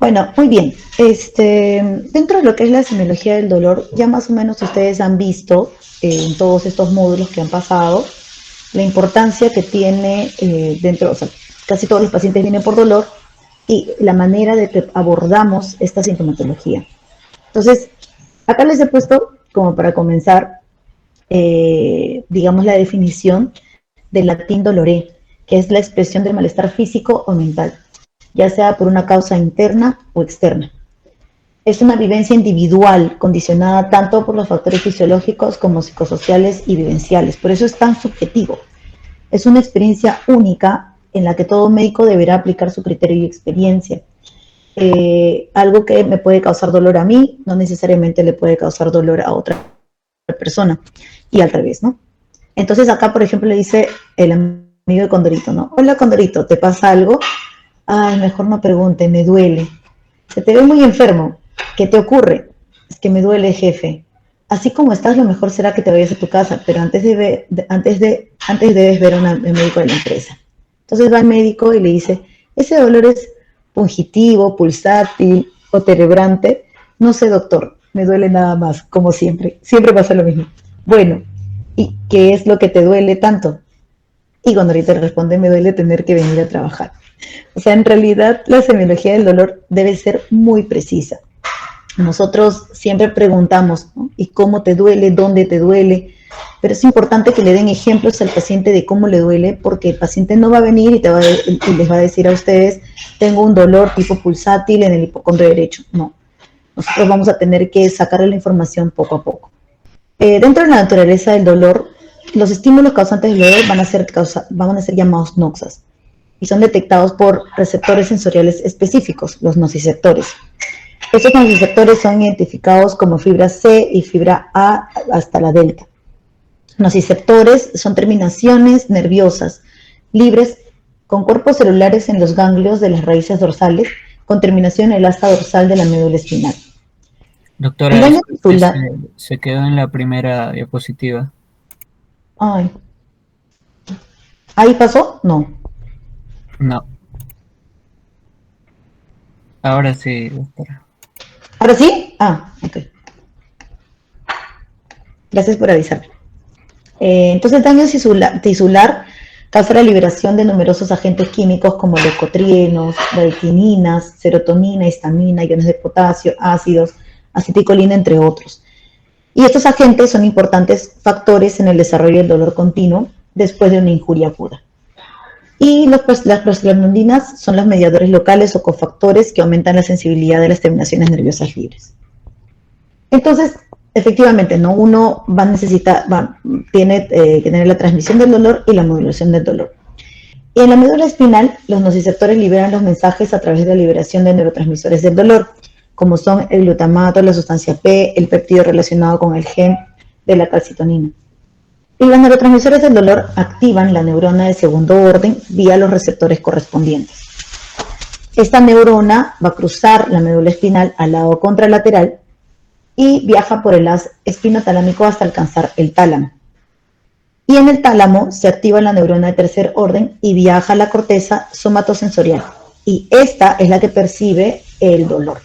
Bueno, muy bien. Dentro de lo que es la semiología del dolor, ya más o menos ustedes han visto en todos estos módulos que han pasado la importancia que tiene dentro, o sea, casi todos los pacientes vienen por dolor y la manera de que abordamos esta sintomatología. Entonces, acá les he puesto como para comenzar, digamos, la definición del latín dolore, que es la expresión del malestar físico o mental, ya sea por una causa interna o externa. Es una vivencia individual, condicionada tanto por los factores fisiológicos como psicosociales y vivenciales. Por eso es tan subjetivo. Es una experiencia única en la que todo médico deberá aplicar su criterio y experiencia. Algo que me puede causar dolor a mí, no necesariamente le puede causar dolor a otra persona. Y al revés, ¿no? Entonces acá, por ejemplo, le dice el amigo de Condorito, ¿no? Hola, Condorito, ¿te pasa algo? Ay, mejor no pregunte, me duele. Se te ve muy enfermo. ¿Qué te ocurre? Es que me duele, jefe. Así como estás, lo mejor será que te vayas a tu casa, pero antes debes ver a un médico de la empresa. Entonces va el médico y le dice, ese dolor es pungitivo, pulsátil o terebrante. No sé, doctor, me duele nada más, como siempre. Siempre pasa lo mismo. Bueno, ¿y qué es lo que te duele tanto? Y cuando ahorita responde, me duele tener que venir a trabajar. O sea, en realidad la semiología del dolor debe ser muy precisa. Nosotros siempre preguntamos, ¿no? ¿Y cómo te duele? ¿Dónde te duele? Pero es importante que le den ejemplos al paciente de cómo le duele, porque el paciente no va a venir y les va a decir a ustedes, tengo un dolor tipo pulsátil en el hipocondrio derecho. No, nosotros vamos a tener que sacarle la información poco a poco. Dentro de la naturaleza del dolor, los estímulos causantes del dolor van a ser llamados noxas y son detectados por receptores sensoriales específicos, los nociceptores. Estos nociceptores son identificados como fibra C y fibra A hasta la delta. Nociceptores son terminaciones nerviosas libres con cuerpos celulares en los ganglios de las raíces dorsales con terminación en el asta dorsal de la médula espinal. El Doctora, daño disculpe, tisular. se quedó en la primera diapositiva. Ay, ¿ahí pasó? No. No, ahora sí, doctora. ¿Ahora sí? Ah, ok. Gracias por avisar. Entonces, daño tisular causa la liberación de numerosos agentes químicos como leucotrienos, bradykininas, serotonina, histamina, iones de potasio, ácidos, acetilcolina, entre otros. Y estos agentes son importantes factores en el desarrollo del dolor continuo después de una injuria aguda. Y las prostaglandinas son los mediadores locales o cofactores que aumentan la sensibilidad de las terminaciones nerviosas libres. Entonces, efectivamente, ¿no? Uno tiene que tener la transmisión del dolor y la modulación del dolor. Y en la médula espinal, los nociceptores liberan los mensajes a través de la liberación de neurotransmisores del dolor, como son el glutamato, la sustancia P, el péptido relacionado con el gen de la calcitonina. Y los neurotransmisores del dolor activan la neurona de segundo orden vía los receptores correspondientes. Esta neurona va a cruzar la médula espinal al lado contralateral y viaja por el haz espinotalámico hasta alcanzar el tálamo. Y en el tálamo se activa la neurona de tercer orden y viaja a la corteza somatosensorial. Y esta es la que percibe el dolor.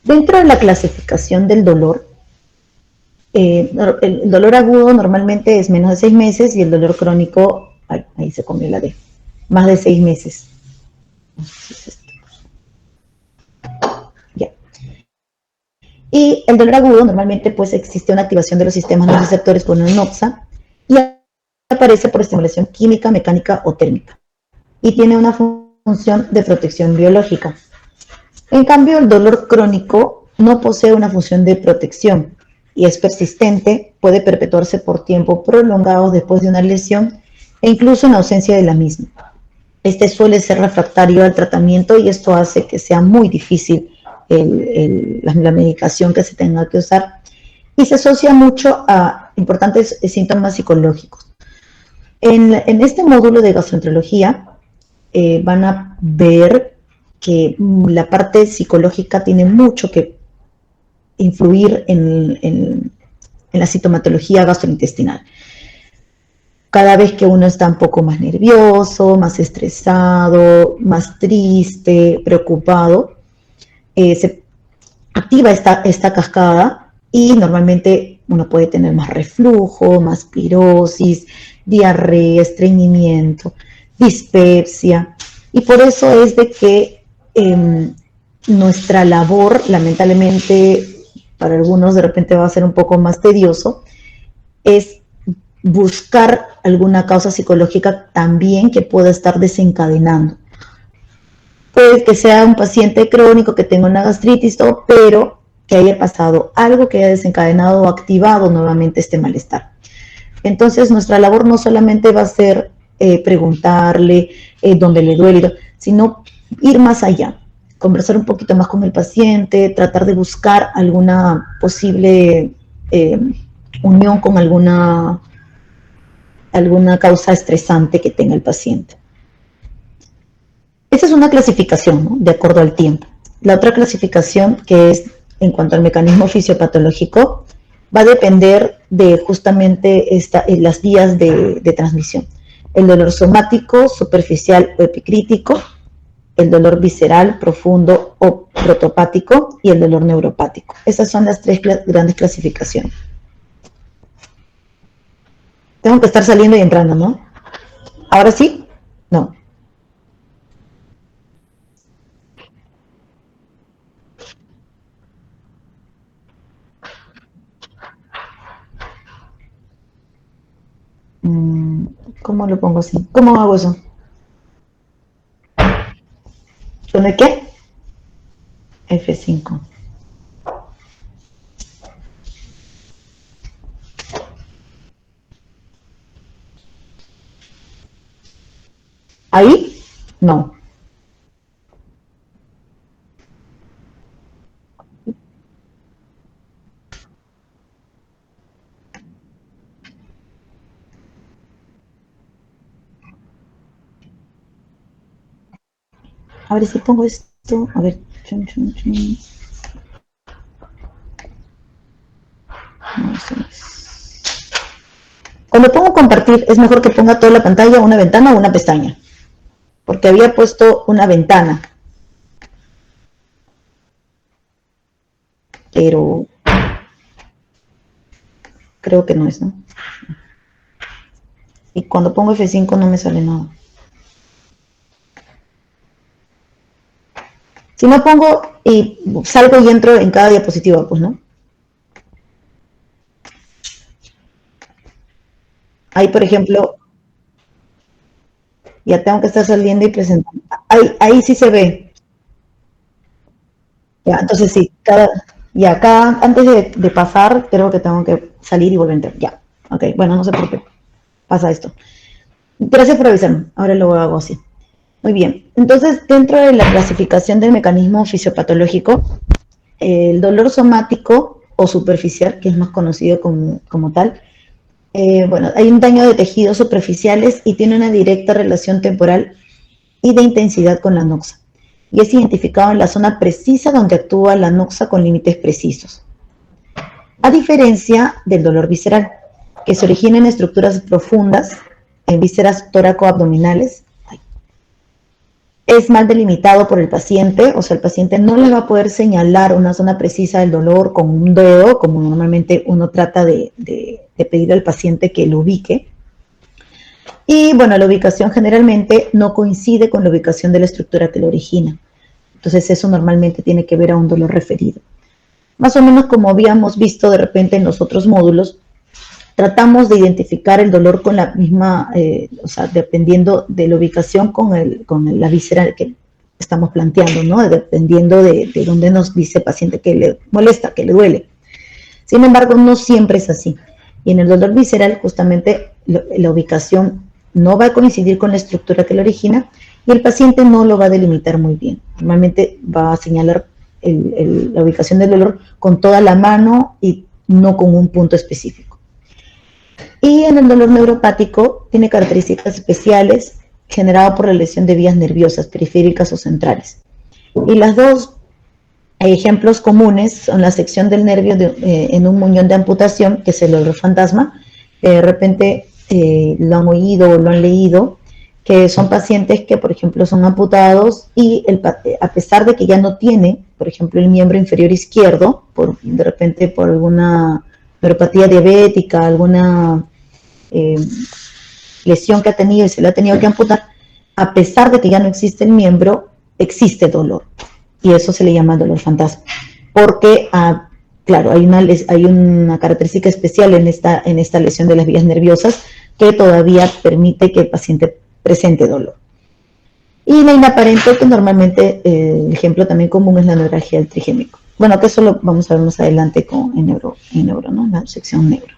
Dentro de la clasificación del dolor, el dolor agudo normalmente es menos de 6 meses y el dolor crónico, ahí se comió la D, más de 6 meses. Ya. Y el dolor agudo normalmente pues existe una activación de los sistemas nociceptores por una noxa y aparece por estimulación química, mecánica o térmica y tiene una función de protección biológica. En cambio, el dolor crónico no posee una función de protección y es persistente, puede perpetuarse por tiempo prolongado después de una lesión e incluso en ausencia de la misma. Este suele ser refractario al tratamiento y esto hace que sea muy difícil la medicación que se tenga que usar y se asocia mucho a importantes síntomas psicológicos. En este módulo de gastroenterología van a ver que la parte psicológica tiene mucho que influir en la sintomatología gastrointestinal. Cada vez que uno está un poco más nervioso, más estresado, más triste, preocupado, se activa esta cascada y normalmente uno puede tener más reflujo, más pirosis, diarrea, estreñimiento, dispepsia. Y por eso es de que nuestra labor, lamentablemente, para algunos de repente va a ser un poco más tedioso, es buscar alguna causa psicológica también que pueda estar desencadenando. Puede que sea un paciente crónico que tenga una gastritis, todo, pero que haya pasado algo que haya desencadenado o activado nuevamente este malestar. Entonces, nuestra labor no solamente va a ser preguntarle dónde le duele, sino ir más allá, conversar un poquito más con el paciente, tratar de buscar alguna posible unión con alguna causa estresante que tenga el paciente. Esa es una clasificación, ¿no?, de acuerdo al tiempo. La otra clasificación, que es en cuanto al mecanismo fisiopatológico, va a depender de justamente las vías de transmisión. El dolor somático, superficial o epicrítico, el dolor visceral, profundo o protopático y el dolor neuropático. Esas son las tres grandes clasificaciones. Tengo que estar saliendo y entrando, ¿no? ¿Ahora sí? No. ¿Cómo lo pongo así? ¿Cómo hago eso? ¿Pone qué? F5. ¿Ahí? No. A ver si pongo esto. A ver. Chun, chun, chun. No, eso no es. Cuando pongo compartir, es mejor que ponga toda la pantalla, una ventana o una pestaña. Porque había puesto una ventana. Pero creo que no es, ¿no? Y cuando pongo F5 no me sale nada. Si no pongo y salgo y entro en cada diapositiva, pues, ¿no? Ahí, por ejemplo, ya tengo que estar saliendo y presentando. Ahí sí se ve. Ya, entonces sí, ya acá, antes de pasar, creo que tengo que salir y volver a entrar. Ya, ok, bueno, no sé por qué pasa esto. Gracias por avisarme, ahora lo hago así. Muy bien, entonces dentro de la clasificación del mecanismo fisiopatológico, el dolor somático o superficial, que es más conocido como tal, bueno, hay un daño de tejidos superficiales y tiene una directa relación temporal y de intensidad con la noxa. Y es identificado en la zona precisa donde actúa la noxa con límites precisos. A diferencia del dolor visceral, que se origina en estructuras profundas, en vísceras tóraco-abdominales, es mal delimitado por el paciente, o sea, el paciente no le va a poder señalar una zona precisa del dolor con un dedo, como normalmente uno trata de pedir al paciente que lo ubique. Y bueno, la ubicación generalmente no coincide con la ubicación de la estructura que lo origina. Entonces eso normalmente tiene que ver a un dolor referido. Más o menos como habíamos visto de repente en los otros módulos, tratamos de identificar el dolor con la misma, o sea, dependiendo de la ubicación con la víscera que estamos planteando, ¿no? Dependiendo de dónde nos dice el paciente que le molesta, que le duele. Sin embargo, no siempre es así. Y en el dolor visceral, justamente, la ubicación no va a coincidir con la estructura que lo origina y el paciente no lo va a delimitar muy bien. Normalmente va a señalar la ubicación del dolor con toda la mano y no con un punto específico. Y en el dolor neuropático tiene características especiales generado por la lesión de vías nerviosas, periféricas o centrales. Y las dos ejemplos comunes son la sección del nervio en un muñón de amputación, que es el dolor fantasma, que de repente lo han oído o lo han leído, que son pacientes que, por ejemplo, son amputados y a pesar de que ya no tiene, por ejemplo, el miembro inferior izquierdo, de repente por alguna neuropatía diabética, alguna lesión que ha tenido y se le ha tenido que amputar, a pesar de que ya no existe el miembro, existe dolor. Y eso se le llama dolor fantasma. Porque, claro, hay una característica especial en esta lesión de las vías nerviosas que todavía permite que el paciente presente dolor. Y la inaparente, que normalmente el ejemplo también común es la neuralgia del trigémico. Bueno, que eso lo vamos a ver más adelante en neuro, ¿no? En la sección neuro.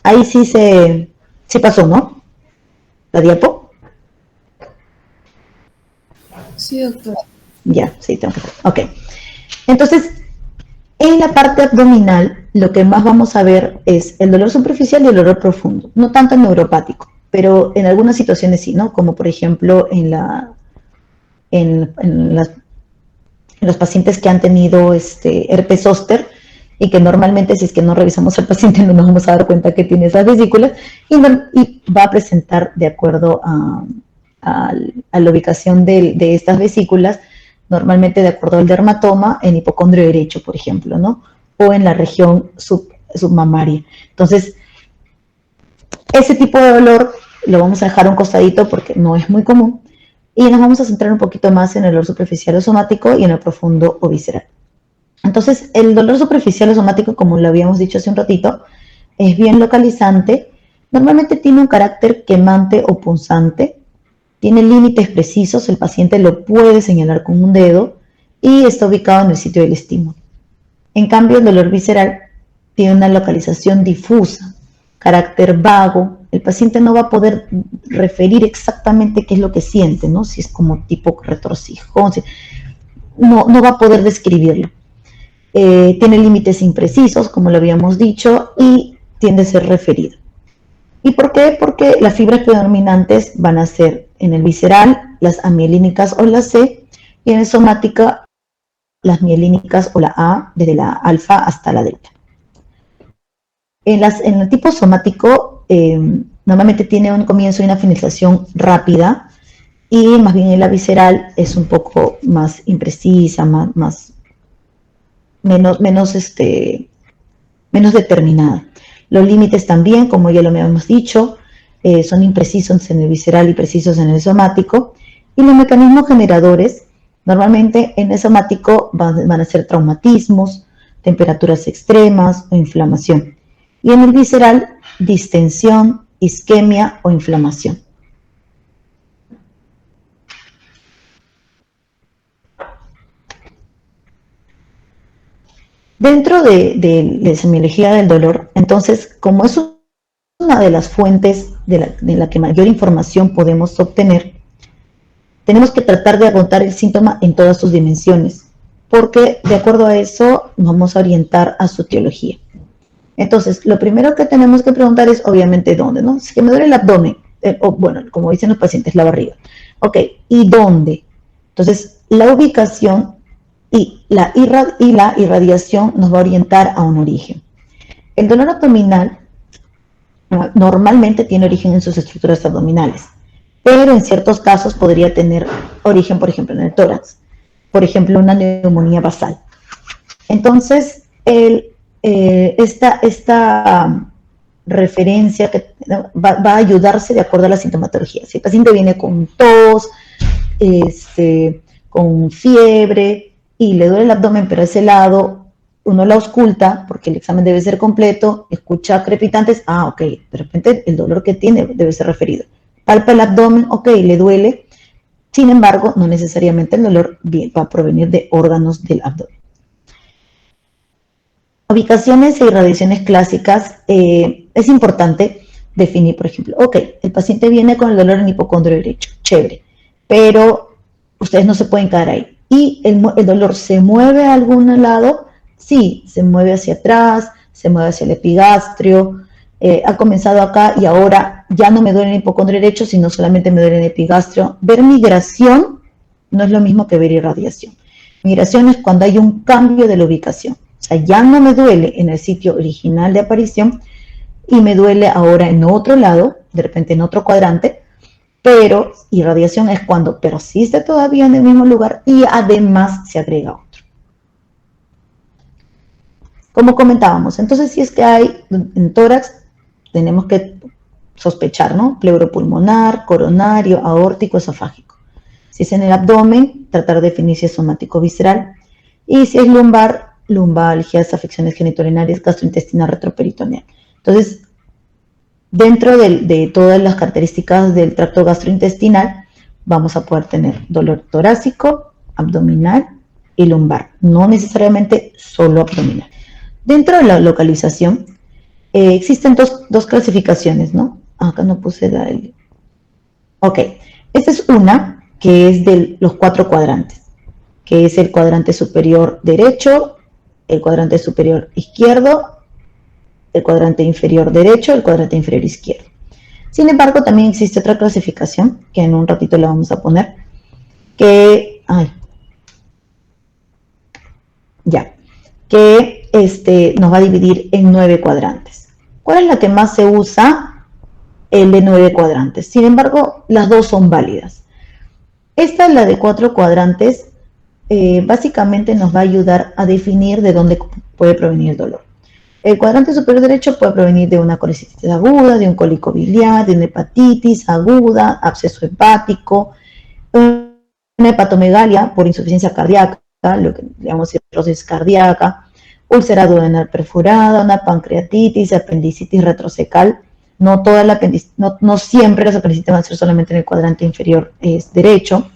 Ahí sí pasó, ¿no? ¿La diapo? Sí, doctora. Ya, sí, tengo que hacer. Ok. Entonces, en la parte abdominal, lo que más vamos a ver es el dolor superficial y el dolor profundo. No tanto el neuropático, pero en algunas situaciones sí, ¿no? Como por ejemplo en los pacientes que han tenido herpes zóster y que normalmente si es que no revisamos al paciente no nos vamos a dar cuenta que tiene esas vesículas y va a presentar de acuerdo a la ubicación de estas vesículas, normalmente de acuerdo al dermatoma, en hipocondrio derecho, por ejemplo, ¿no? O en la región submamaria. Entonces, ese tipo de dolor lo vamos a dejar a un costadito porque no es muy común y nos vamos a centrar un poquito más en el dolor superficial o somático y en el profundo o visceral. Entonces, el dolor superficial o somático, como lo habíamos dicho hace un ratito, es bien localizante, normalmente tiene un carácter quemante o punzante, tiene límites precisos, el paciente lo puede señalar con un dedo y está ubicado en el sitio del estímulo. En cambio, el dolor visceral tiene una localización difusa, carácter vago, el paciente no va a poder referir exactamente qué es lo que siente, ¿no? Si es como tipo retorcijón, no va a poder describirlo. Tiene límites imprecisos, como lo habíamos dicho, y tiende a ser referido. ¿Y por qué? Porque las fibras predominantes van a ser en el visceral, las amielínicas o la C, y en el somática, las mielínicas o la A, desde la alfa hasta la delta. En el tipo somático, normalmente tiene un comienzo y una finalización rápida, y más bien en la visceral es un poco más imprecisa, menos determinada. Los límites también, como ya lo habíamos dicho, son imprecisos en el visceral y precisos en el somático. Y los mecanismos generadores, normalmente en el somático van a ser traumatismos, temperaturas extremas o inflamación. Y en el visceral, distensión, isquemia o inflamación. Dentro de la semiología del dolor, entonces, como es una de las fuentes de la que mayor información podemos obtener, tenemos que tratar de agotar el síntoma en todas sus dimensiones, porque de acuerdo a eso nos vamos a orientar a su etiología. Entonces, lo primero que tenemos que preguntar es, obviamente, ¿dónde? ¿No? Si me duele el abdomen, o bueno, como dicen los pacientes, la barriga. Ok, ¿y dónde? Entonces, la ubicación y la irradiación nos va a orientar a un origen. El dolor abdominal normalmente tiene origen en sus estructuras abdominales, pero en ciertos casos podría tener origen, por ejemplo, en el tórax, por ejemplo, una neumonía basal. Entonces, esta referencia que va a ayudarse de acuerdo a la sintomatología. Si el paciente viene con tos, con fiebre y le duele el abdomen, pero a ese lado uno la ausculta porque el examen debe ser completo, escucha crepitantes, ok, de repente el dolor que tiene debe ser referido. Palpa el abdomen, ok, le duele, sin embargo, no necesariamente el dolor va a provenir de órganos del abdomen. Ubicaciones e irradiaciones clásicas, es importante definir, por ejemplo, ok, el paciente viene con el dolor en hipocondrio derecho, chévere, pero ustedes no se pueden quedar ahí. ¿Y el dolor se mueve a algún lado? Sí, se mueve hacia atrás, se mueve hacia el epigastrio, ha comenzado acá y ahora ya no me duele en el hipocondrio derecho, sino solamente me duele en el epigastrio. Ver migración no es lo mismo que ver irradiación. Migración es cuando hay un cambio de la ubicación. O sea, ya no me duele en el sitio original de aparición y me duele ahora en otro lado, de repente en otro cuadrante, pero irradiación es cuando persiste todavía en el mismo lugar y además se agrega otro. Como comentábamos, entonces si es que hay en tórax, tenemos que sospechar, ¿no? Pleuropulmonar, coronario, aórtico, esofágico. Si es en el abdomen, tratar de definir si es somático visceral. Y si es lumbar, lumbalgias, afecciones genitourinarias, gastrointestinal, retroperitoneal. Entonces, dentro de todas las características del tracto gastrointestinal, vamos a poder tener dolor torácico, abdominal y lumbar, no necesariamente solo abdominal. Dentro de la localización, existen dos clasificaciones, ¿no? Acá no puse la... Ok, esta es una que es de los 4 cuadrantes, que es el cuadrante superior derecho, el cuadrante superior izquierdo, el cuadrante inferior derecho, el cuadrante inferior izquierdo. Sin embargo, también existe otra clasificación, que en un ratito la vamos a poner, que... que nos va a dividir en 9 cuadrantes. ¿Cuál es la que más se usa? El de 9 cuadrantes. Sin embargo, las dos son válidas. Esta, la de 4 cuadrantes, básicamente nos va a ayudar a definir de dónde puede provenir el dolor. El cuadrante superior derecho puede provenir de una colecitis aguda, de un cólico biliar, de una hepatitis aguda, absceso hepático, una hepatomegalia por insuficiencia cardíaca, lo que llamamos cirrosis cardíaca, úlcera duodenal perforada, una pancreatitis, apendicitis retrocecal. No, no siempre las apendicitis van a ser solamente en el cuadrante inferior derecho,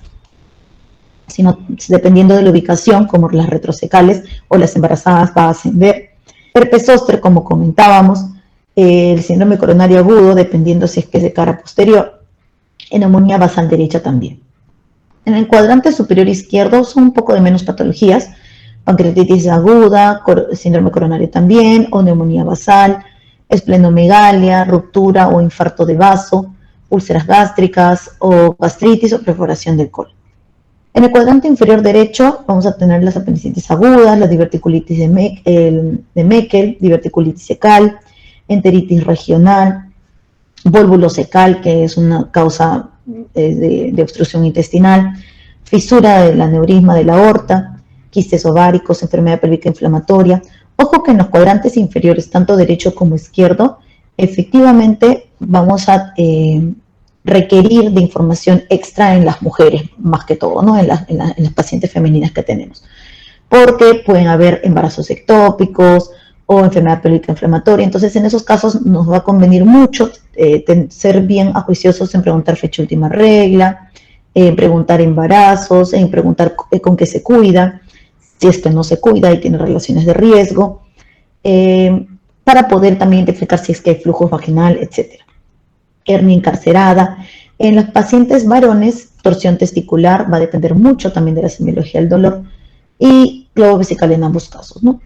sino dependiendo de la ubicación, como las retrocecales o las embarazadas, va a ascender. Herpes zóster, como comentábamos, el síndrome coronario agudo, dependiendo si es que es de cara posterior, neumonía basal derecha también. En el cuadrante superior izquierdo son un poco de menos patologías, pancreatitis aguda, síndrome coronario también, o neumonía basal, esplenomegalia, ruptura o infarto de vaso, úlceras gástricas o gastritis o perforación del colon. En el cuadrante inferior derecho vamos a tener las apendicitis agudas, la diverticulitis de Meckel, diverticulitis secal, enteritis regional, vólvulo secal, que es una causa de obstrucción intestinal, fisura del aneurisma de la aorta, quistes ováricos, enfermedad pélvica inflamatoria. Ojo que en los cuadrantes inferiores, tanto derecho como izquierdo, efectivamente vamos a requerir de información extra en las mujeres, más que todo, ¿no? En las pacientes femeninas que tenemos, porque pueden haber embarazos ectópicos o enfermedad pélvica inflamatoria. Entonces, en esos casos nos va a convenir mucho ser bien ajuiciosos en preguntar fecha última regla, en preguntar embarazos, en preguntar con qué se cuida, si es que no se cuida y tiene relaciones de riesgo, para poder también identificar si es que hay flujo vaginal, etc. Hernia encarcerada. En los pacientes varones, torsión testicular va a depender mucho también de la semiología del dolor, y globo vesical en ambos casos, ¿no?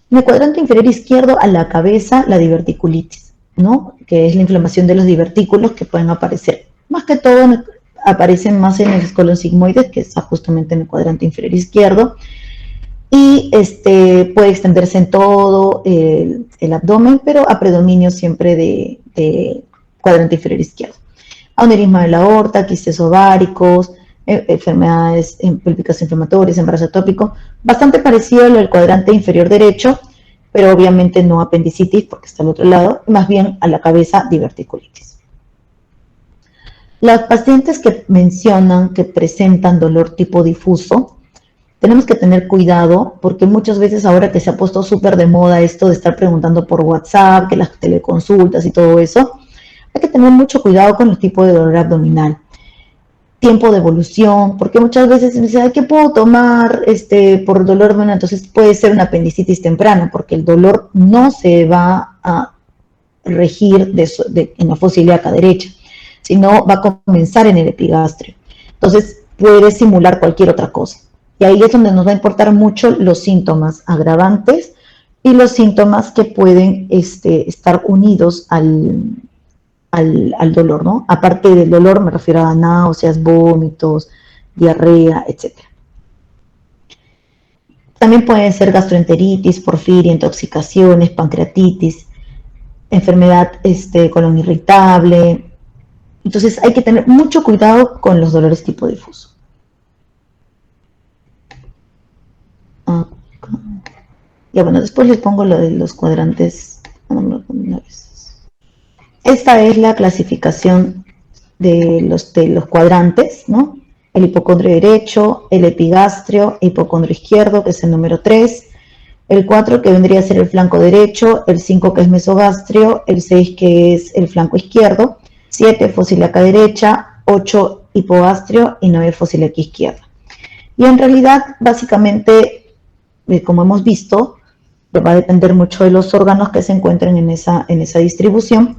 En el cuadrante inferior izquierdo, a la cabeza, la diverticulitis, ¿no? Que es la inflamación de los divertículos que pueden aparecer. Más que todo aparecen más en el escolon sigmoides, que está justamente en el cuadrante inferior izquierdo, y puede extenderse en todo el abdomen, pero a predominio siempre de cuadrante inferior izquierdo. Aneurisma de la aorta, quistes ováricos, enfermedades pélvicas inflamatorias, embarazo ectópico, bastante parecido a lo del cuadrante inferior derecho, pero obviamente no apendicitis porque está al otro lado, más bien a la cabeza diverticulitis. Las pacientes que mencionan que presentan dolor tipo difuso, tenemos que tener cuidado porque muchas veces ahora que se ha puesto súper de moda esto de estar preguntando por WhatsApp, que las teleconsultas y todo eso, hay que tener mucho cuidado con el tipo de dolor abdominal. Tiempo de evolución, porque muchas veces se dice, ¿qué puedo tomar por dolor abdominal? Entonces puede ser una apendicitis temprana, porque el dolor no se va a regir en la fosa ilíaca derecha, sino va a comenzar en el epigastrio. Entonces puede simular cualquier otra cosa. Y ahí es donde nos va a importar mucho los síntomas agravantes y los síntomas que pueden estar unidos al dolor, ¿no? Aparte del dolor me refiero a náuseas, vómitos, diarrea, etc. También pueden ser gastroenteritis, porfiria, intoxicaciones, pancreatitis, enfermedad colon irritable. Entonces hay que tener mucho cuidado con los dolores tipo difuso. Ya bueno, después les pongo lo de los cuadrantes. Esta es la clasificación de los cuadrantes, ¿no? El hipocondrio derecho, el epigastrio, hipocondrio izquierdo, que es el número 3, el 4 que vendría a ser el flanco derecho, el 5 que es mesogastrio, el 6 que es el flanco izquierdo, 7 fosiliaca derecha, 8 hipogastrio y 9 fosiliaca izquierda. Y en realidad, básicamente, como hemos visto, va a depender mucho de los órganos que se encuentren en esa distribución.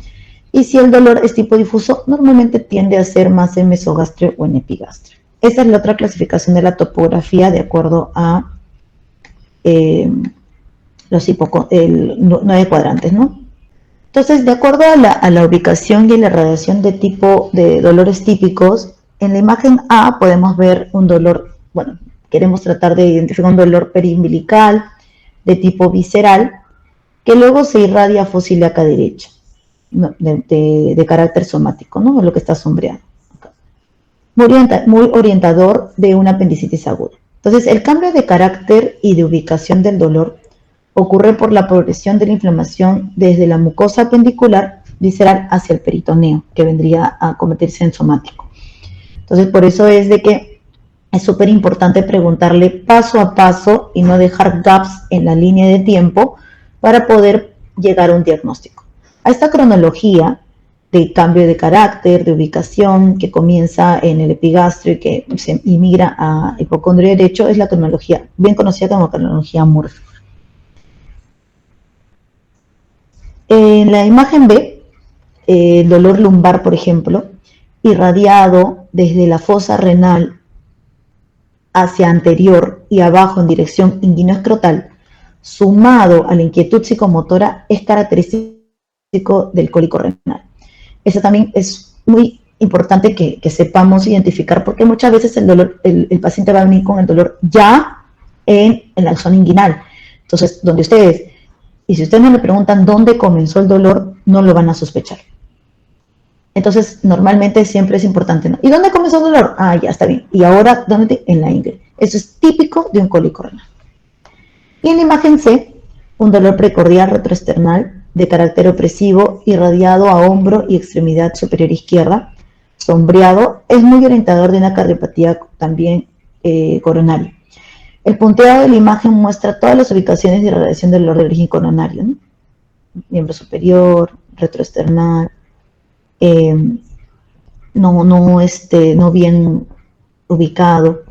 Y si el dolor es tipo difuso, normalmente tiende a ser más en mesogastrio o en epigastrio. Esa es la otra clasificación de la topografía de acuerdo a los 9 cuadrantes, ¿no? Entonces, de acuerdo a la ubicación y la radiación de tipo de dolores típicos, en la imagen A podemos ver un dolor, bueno, queremos tratar de identificar un dolor periumbilical de tipo visceral, que luego se irradia a fosiliaca derecha, ¿no? de carácter somático, ¿no? Lo que está sombreado. Muy orientador de una apendicitis aguda. Entonces, el cambio de carácter y de ubicación del dolor ocurre por la progresión de la inflamación desde la mucosa apendicular visceral hacia el peritoneo, que vendría a convertirse en somático. Entonces, por eso es de que es súper importante preguntarle paso a paso y no dejar gaps en la línea de tiempo para poder llegar a un diagnóstico. A esta cronología de cambio de carácter, de ubicación, que comienza en el epigastrio y que se migra a hipocondrio derecho, es la cronología, bien conocida como cronología Murphy. En la imagen B, el dolor lumbar, por ejemplo, irradiado desde la fosa renal hacia anterior y abajo en dirección inguinoescrotal, sumado a la inquietud psicomotora, es característico del cólico renal. Eso también es muy importante que sepamos identificar, porque muchas veces el paciente va a venir con el dolor ya en la zona inguinal. Entonces, y si ustedes no le preguntan dónde comenzó el dolor, no lo van a sospechar. Entonces, normalmente siempre es importante, ¿no? ¿Y dónde comenzó el dolor? Ah, ya está bien. ¿Y ahora dónde? En la ingle. Eso es típico de un cólico renal. Y en la imagen C, un dolor precordial retroesternal de carácter opresivo, irradiado a hombro y extremidad superior izquierda, sombreado, es muy orientador de una cardiopatía también coronaria. El punteado de la imagen muestra todas las ubicaciones de irradiación del dolor de origen coronario, ¿no? Miembro superior, retroesternal, no bien ubicado.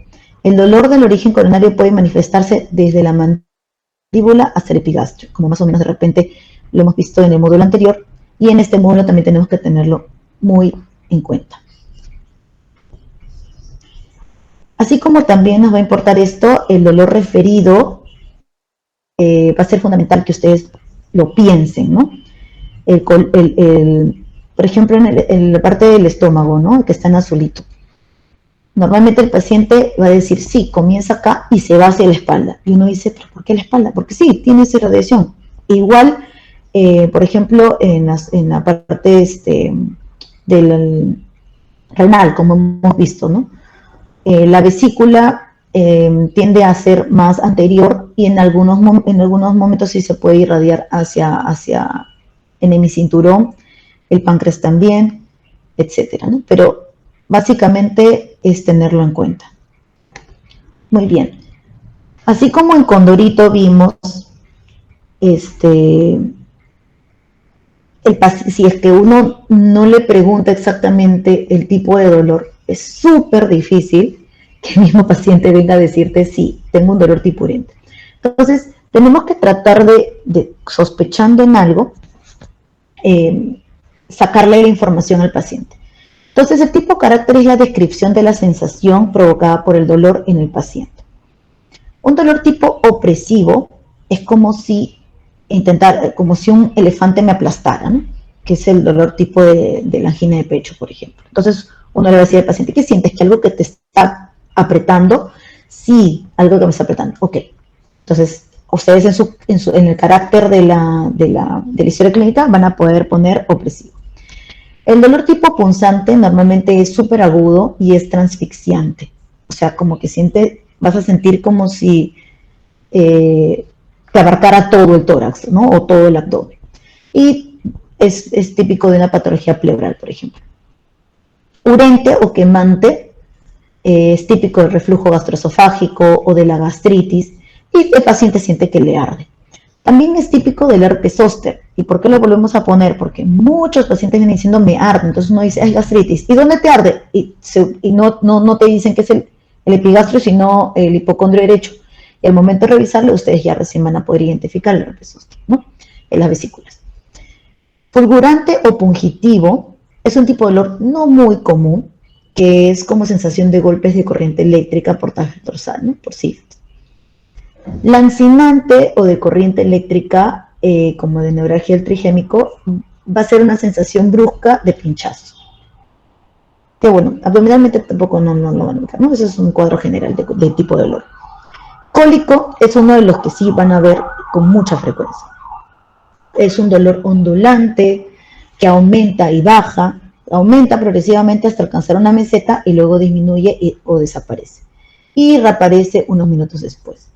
El dolor del origen coronario puede manifestarse desde la mandíbula hasta el epigastrio, como más o menos de repente lo hemos visto en el módulo anterior, y en este módulo también tenemos que tenerlo muy en cuenta. Así como también nos va a importar esto, el dolor referido, va a ser fundamental que ustedes lo piensen, ¿no? Por ejemplo, en la parte del estómago, ¿no? Que está en azulito. Normalmente el paciente va a decir, sí, comienza acá y se va hacia la espalda. Y uno dice, ¿pero por qué la espalda? Porque sí, tiene esa irradiación. Igual, por ejemplo, en la parte del renal, como hemos visto, ¿no? La vesícula tiende a ser más anterior y en algunos momentos sí se puede irradiar hacia en hemicinturón, el páncreas también, etcétera, ¿no? Pero básicamente es tenerlo en cuenta. Muy bien. Así como en Condorito vimos, si es que uno no le pregunta exactamente el tipo de dolor, es súper difícil que el mismo paciente venga a decirte, sí, tengo un dolor tipurente. Entonces, tenemos que tratar de sospechando en algo, sacarle la información al paciente. Entonces, el tipo carácter es la descripción de la sensación provocada por el dolor en el paciente. Un dolor tipo opresivo es como si un elefante me aplastara, ¿no? Que es el dolor tipo de la angina de pecho, por ejemplo. Entonces, uno le va a decir al paciente, ¿qué sientes? ¿Que algo que te está apretando? Sí, algo que me está apretando. Ok. Entonces, ustedes en el carácter de la historia clínica van a poder poner opresivo. El dolor tipo punzante normalmente es súper agudo y es transfixiante. O sea, como que vas a sentir como si te abarcara todo el tórax, ¿no? O todo el abdomen. Y es típico de una patología pleural, por ejemplo. Urente o quemante es típico del reflujo gastroesofágico o de la gastritis y el paciente siente que le arde. También es típico del herpes zóster. ¿Y por qué lo volvemos a poner? Porque muchos pacientes vienen diciendo me arde, entonces uno dice, es gastritis. ¿Y dónde te arde? Y no te dicen que es el epigastrio, sino el hipocondrio derecho. Y al momento de revisarlo, ustedes ya recién van a poder identificar el herpes zóster, ¿no? En las vesículas. Fulgurante o pungitivo es un tipo de dolor no muy común, que es como sensación de golpes de corriente eléctrica por tajo dorsal, ¿no? Por sí. Lancinante o de corriente eléctrica, como de neuralgia del trigémico, va a ser una sensación brusca de pinchazo. Que bueno, abdominalmente tampoco no lo van a notar, ¿no? Ese es un cuadro general de tipo de dolor. Cólico es uno de los que sí van a ver con mucha frecuencia. Es un dolor ondulante que aumenta y baja, aumenta progresivamente hasta alcanzar una meseta y luego disminuye o desaparece. Y reaparece unos minutos después.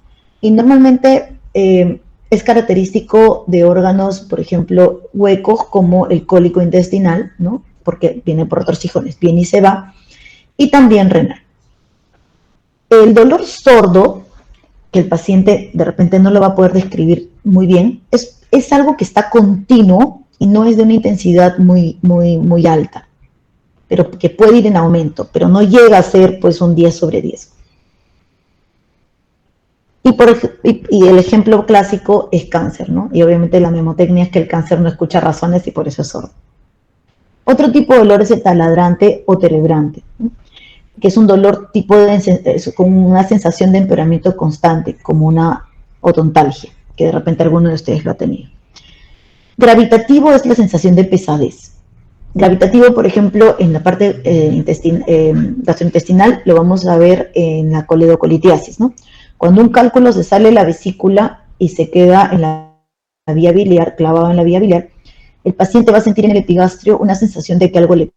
Y normalmente es característico de órganos, por ejemplo, huecos como el cólico intestinal, ¿no? Porque viene por retorcijones, viene y se va, y también renal. El dolor sordo, que el paciente de repente no lo va a poder describir muy bien, es algo que está continuo y no es de una intensidad muy alta, pero que puede ir en aumento, pero no llega a ser pues un 10/10. Y el ejemplo clásico es cáncer, ¿no? Y obviamente la mnemotecnia es que el cáncer no escucha razones y por eso es sordo. Otro tipo de dolor es el taladrante o terebrante, ¿no? Que es un dolor con una sensación de empeoramiento constante, como una odontalgia, que de repente alguno de ustedes lo ha tenido. Gravitativo es la sensación de pesadez. Gravitativo, por ejemplo, en la parte gastrointestinal lo vamos a ver en la coledocolitiasis, ¿no? Cuando un cálculo se sale de la vesícula y se queda en la vía biliar, clavado en la vía biliar, el paciente va a sentir en el epigastrio una sensación de que algo le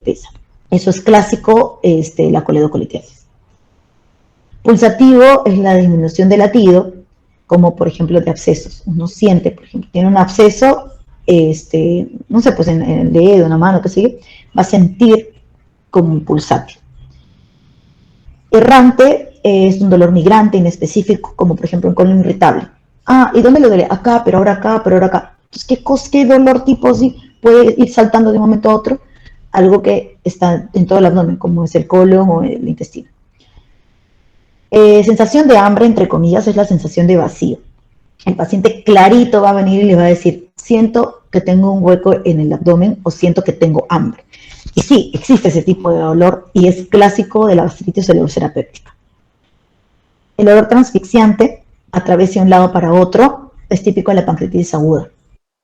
pesa. Eso es clásico, la coledocolitiasis. Pulsativo es la disminución del latido, como por ejemplo de abscesos. Uno siente, por ejemplo, tiene un absceso, no sé, pues en el dedo, en la mano, qué sé yo, va a sentir como un pulsátil. Errante es un dolor migrante, inespecífico, como por ejemplo un colon irritable. Ah, ¿y dónde le duele? Acá, pero ahora acá, pero ahora acá. Entonces, ¿qué dolor tipo sí puede ir saltando de un momento a otro? Algo que está en todo el abdomen, como es el colon o el intestino. Sensación de hambre, entre comillas, es la sensación de vacío. El paciente clarito va a venir y le va a decir, siento que tengo un hueco en el abdomen o siento que tengo hambre. Y sí, existe ese tipo de dolor y es clásico de la gastritis o la úlcera péptica. El dolor transfixiante, a través de un lado para otro, es típico de la pancreatitis aguda.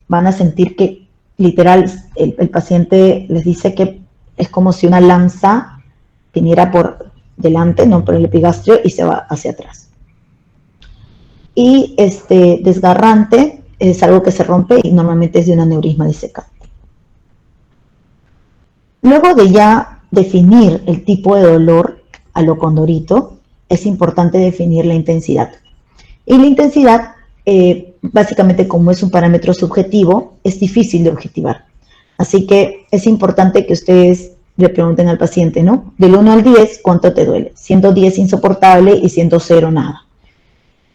Van a sentir que, literal, el paciente les dice que es como si una lanza viniera por delante, no por el epigastrio, y se va hacia atrás. Y desgarrante es algo que se rompe y normalmente es de un aneurisma disecante. Luego de ya definir el tipo de dolor a lo condorito, es importante definir la intensidad. Y la intensidad, básicamente como es un parámetro subjetivo, es difícil de objetivar. Así que es importante que ustedes le pregunten al paciente, ¿no? Del 1 al 10, ¿cuánto te duele? Siendo 10 insoportable y siendo 0 nada.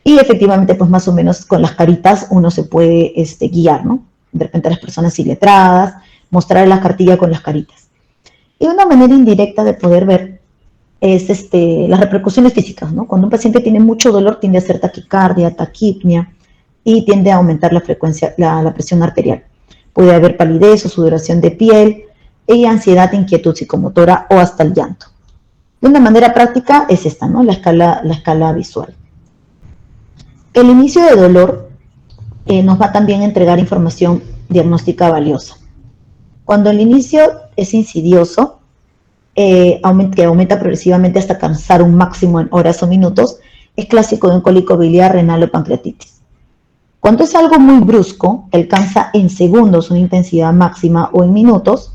Y efectivamente, pues más o menos con las caritas uno se puede guiar, ¿no? De repente a las personas iletradas, mostrar la cartilla con las caritas. Y una manera indirecta de poder ver es las repercusiones físicas, ¿no? Cuando un paciente tiene mucho dolor tiende a hacer taquicardia, taquipnia y tiende a aumentar la frecuencia, la presión arterial. Puede haber palidez o sudoración de piel y ansiedad, inquietud psicomotora o hasta el llanto. De una manera práctica es esta, ¿no? La escala visual. El inicio de dolor nos va también a entregar información diagnóstica valiosa. Cuando el inicio es insidioso, que aumenta progresivamente hasta alcanzar un máximo en horas o minutos, es clásico de un cólico biliar, renal o pancreatitis. Cuando es algo muy brusco, que alcanza en segundos una intensidad máxima o en minutos,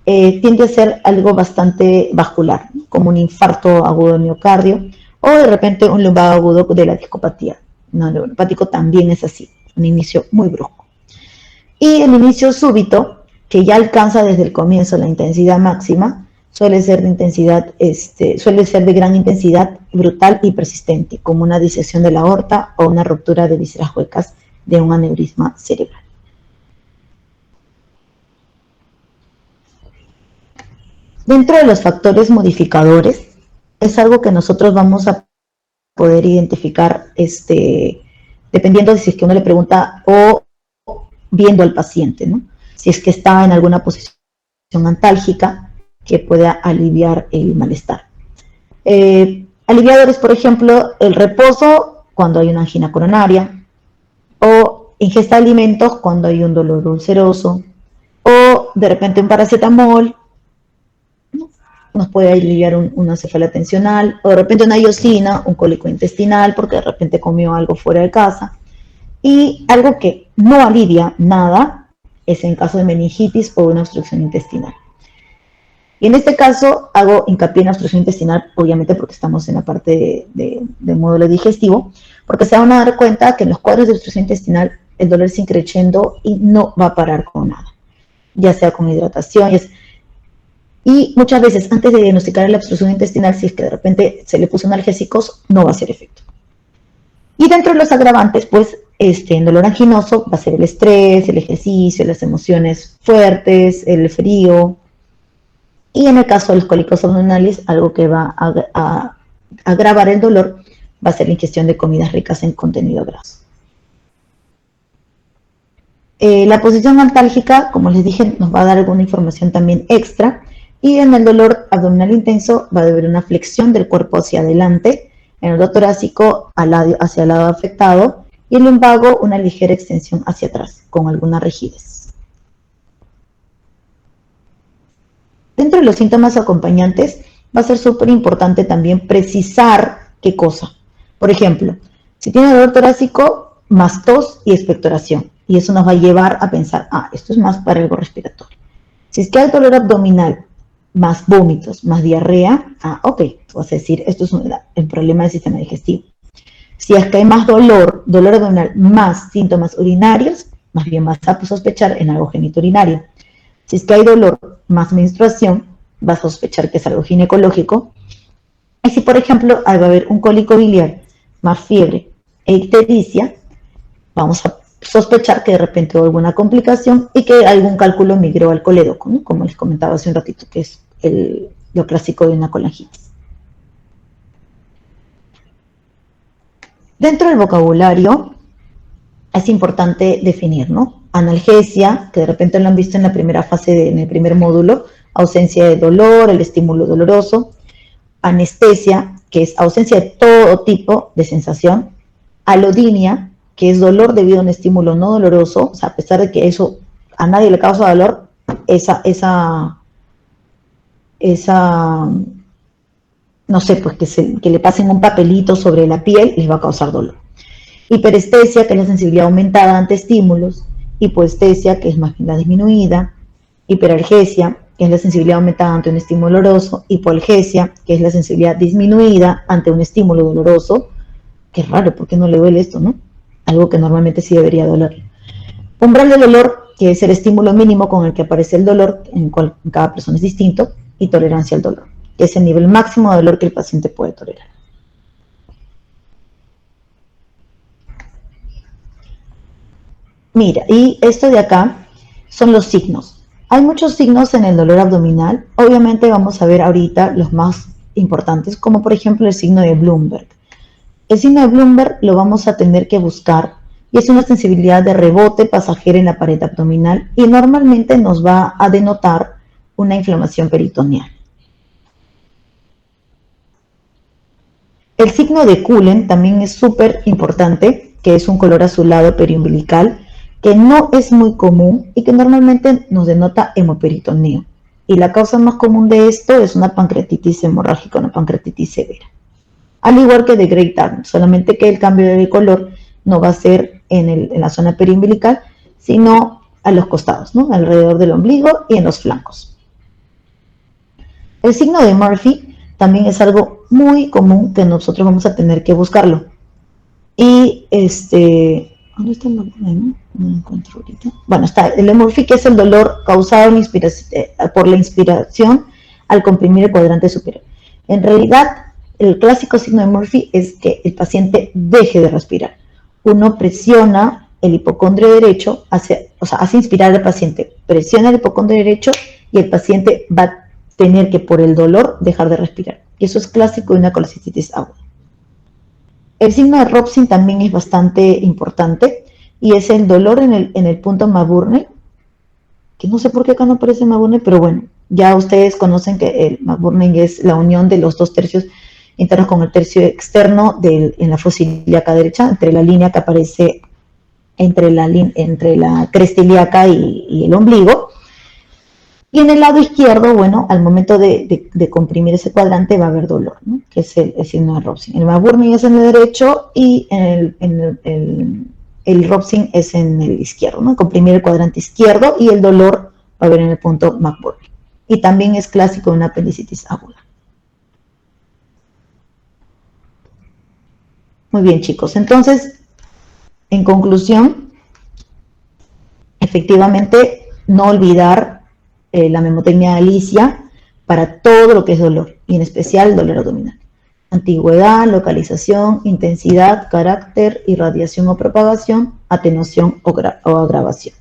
tiende a ser algo bastante vascular, como un infarto agudo de miocardio o de repente un lumbago agudo de la discopatía. No, el neuropático también es así, un inicio muy brusco. Y el inicio súbito, que ya alcanza desde el comienzo la intensidad máxima, suele ser de gran intensidad, brutal y persistente, como una disección de la aorta o una ruptura de vísceras huecas de un aneurisma cerebral. Dentro de los factores modificadores, es algo que nosotros vamos a poder identificar dependiendo de si es que uno le pregunta o viendo al paciente, ¿no? Si es que está en alguna posición antálgica que pueda aliviar el malestar. Aliviadores, por ejemplo, el reposo cuando hay una angina coronaria, o ingesta de alimentos cuando hay un dolor ulceroso, o de repente un paracetamol, ¿no? Nos puede aliviar una cefalea tensional, o de repente una iosina, un cólico intestinal, porque de repente comió algo fuera de casa. Y algo que no alivia nada es en caso de meningitis o una obstrucción intestinal. Y en este caso hago hincapié en la obstrucción intestinal, obviamente porque estamos en la parte del módulo digestivo, porque se van a dar cuenta que en los cuadros de obstrucción intestinal el dolor es increciendo y no va a parar con nada, ya sea con hidratación. Y muchas veces antes de diagnosticar la obstrucción intestinal, si es que de repente se le puso analgésicos, no va a hacer efecto. Y dentro de los agravantes, pues, en dolor anginoso va a ser el estrés, el ejercicio, las emociones fuertes, el frío. Y en el caso de los cólicos abdominales, algo que va a agravar el dolor va a ser la ingestión de comidas ricas en contenido graso. La posición antálgica, como les dije, nos va a dar alguna información también extra. Y en el dolor abdominal intenso va a haber una flexión del cuerpo hacia adelante, en el dolor torácico hacia el lado afectado, y el lumbago una ligera extensión hacia atrás, con alguna rigidez. Dentro de los síntomas acompañantes, va a ser súper importante también precisar qué cosa. Por ejemplo, si tiene dolor torácico, más tos y expectoración. Y eso nos va a llevar a pensar, esto es más para algo respiratorio. Si es que hay dolor abdominal, más vómitos, más diarrea, ok, vas a decir, esto es el problema del sistema digestivo. Si es que hay más dolor abdominal, más síntomas urinarios, más bien vas a sospechar en algo genitourinario. Si es que hay dolor más menstruación, vas a sospechar que es algo ginecológico. Y si, por ejemplo, va a haber un cólico biliar, más fiebre e ictericia, vamos a sospechar que de repente hubo alguna complicación y que algún cálculo migró al colédoco, ¿no? Como les comentaba hace un ratito, que es lo clásico de una colangitis. Dentro del vocabulario es importante definir, ¿no? Analgesia, que de repente lo han visto en la primera fase, en el primer módulo, ausencia de dolor, el estímulo doloroso. Anestesia, que es ausencia de todo tipo de sensación. Alodinia, que es dolor debido a un estímulo no doloroso, o sea, a pesar de que eso a nadie le causa dolor, no sé, pues que le pasen un papelito sobre la piel les va a causar dolor. Hiperestesia, que es la sensibilidad aumentada ante estímulos. Hipoestesia, que es más bien la disminuida. Hiperalgesia, que es la sensibilidad aumentada ante un estímulo doloroso. Hipoalgesia, que es la sensibilidad disminuida ante un estímulo doloroso. Qué raro, ¿por qué no le duele esto, no? Algo que normalmente sí debería doler. Umbral de dolor, que es el estímulo mínimo con el que aparece el dolor, en cada persona es distinto. Y tolerancia al dolor, que es el nivel máximo de dolor que el paciente puede tolerar. Mira, y esto de acá son los signos. Hay muchos signos en el dolor abdominal. Obviamente vamos a ver ahorita los más importantes, como por ejemplo el signo de Bloomberg. El signo de Bloomberg lo vamos a tener que buscar y es una sensibilidad de rebote pasajera en la pared abdominal y normalmente nos va a denotar una inflamación peritoneal. El signo de Cullen también es súper importante, que es un color azulado periumbilical, que no es muy común y que normalmente nos denota hemoperitoneo. Y la causa más común de esto es una pancreatitis hemorrágica, una pancreatitis severa. al igual que de Grey Tarn, solamente que el cambio de color no va a ser en la zona periumbilical, sino a los costados, ¿no? Alrededor del ombligo y en los flancos. El signo de Murphy también es algo muy común que nosotros vamos a tener que buscarlo. Y ¿dónde está el Murphy? No lo encuentro ahorita. Bueno, está el de Murphy, que es el dolor causado por la inspiración al comprimir el cuadrante superior. En realidad, el clásico signo de Murphy es que el paciente deje de respirar. Uno presiona el hipocondrio derecho, hace inspirar al paciente, presiona el hipocondrio derecho y el paciente va a tener que, por el dolor, dejar de respirar. Y eso es clásico de una colecistitis aguda. El signo de Robson también es bastante importante y es el dolor en el punto McBurney, que no sé por qué acá no aparece McBurney, pero bueno, ya ustedes conocen que el McBurney es la unión de los 2 tercios internos con el tercio externo en la fosa ilíaca derecha, entre la línea que aparece entre la cresta ilíaca y el ombligo. Y en el lado izquierdo, bueno, al momento de comprimir ese cuadrante va a haber dolor, ¿no? Que es el signo de Robson. El McBurney es en el derecho y el Robson es en el izquierdo, ¿no? Comprimir el cuadrante izquierdo y el dolor va a haber en el punto McBurney. Y también es clásico de una apendicitis aguda. Muy bien, chicos. Entonces, en conclusión, efectivamente, no olvidar la memotecnia de Alicia para todo lo que es dolor, y en especial el dolor abdominal. Antigüedad, localización, intensidad, carácter, irradiación o propagación, atenuación o agravación.